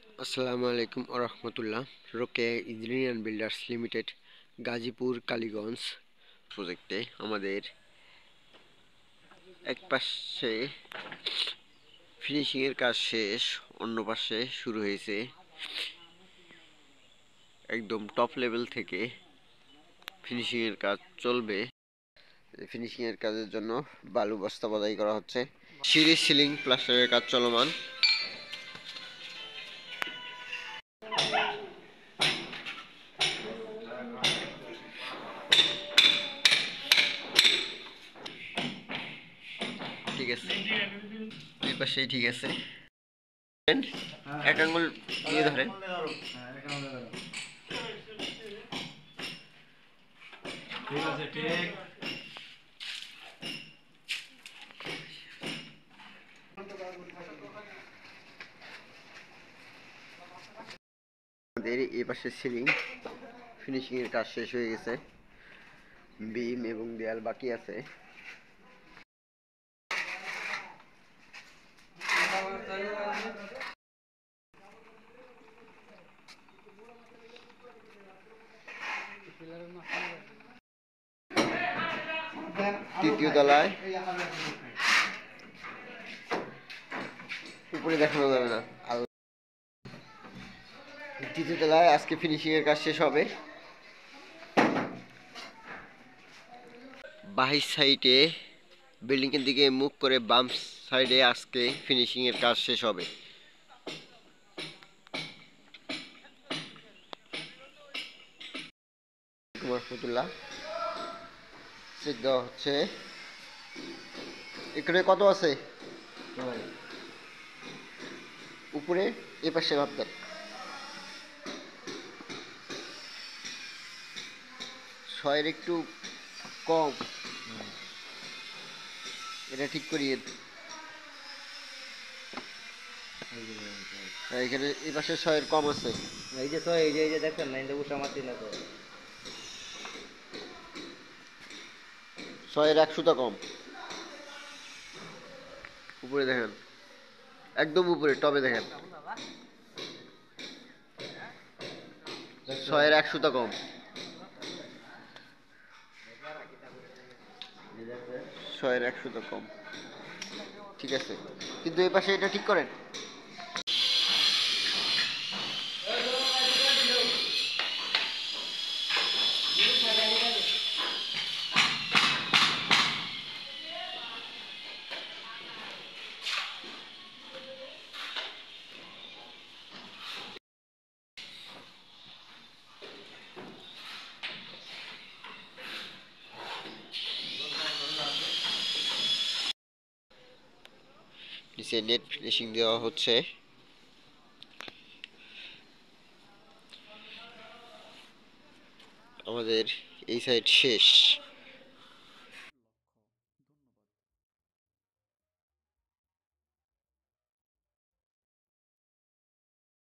আসসালামু আলাইকুম রহমতুল্লাহ। রোকে engineering builders limited Gazipur Kaliganj প্রজেক্টে আমাদের এক পাশে ফিনিশিংয়ের কাজ শেষ, অন্য পাশে শুরু হয়েছে। একদম টপ লেভেল থেকে ফিনিশিংয়ের কাজ চলবে। ফিনিশিংয়ের কাজের জন্য বালু বস্তা বাদাই করা হচ্ছে। সিঁড়ি সিলিং প্লাস্টারের কাজ চলমান। ঠিক আছে, এই পাশেই ঠিক আছে। এক আঙ্গুল দিয়ে ধরে ঠিক আছে, ঠিক। আমাদের এই পাশে সিলিং ফিনিশিং এর কাজ শেষ হয়ে গেছে, বিম এবং দেয়াল বাকি আছে। তৃতীয় তলায় উপরে দেখানো যাবে না। তৃতীয় তলায় আজকে ফিনিশিং এর কাজ শেষ হবে। বাহির সাইডে বিল্ডিং এর দিকে মুখ করে বাম সাইডে আজকে ফিনিশিং এর কাজ শেষ হবে। রহমতুল্লাহ চেক দেওয়া হচ্ছে। এখানে কত আছে উপরে? এ পাশে ভাবতেন ছয়ের একটু কম, এটা ঠিক করিয়ে। এখানে এই পাশে ছয়ের কম আছে। এই যে তো এই যে দেখেন না, এই যে উষা মারছি না তো। ছয়ের 1 সুতা কম। উপরে দেখেন, একদম উপরে টবে দেখেন, ছয়ের 1 সুতা কম। ছয়ের 1 সুতা কম, ঠিক আছে। কিন্তু এই পাশে এটা ঠিক করেন। নিচে নেট ফিনিশিং দেওয়া হচ্ছে। আমাদের এই সাইড শেষ।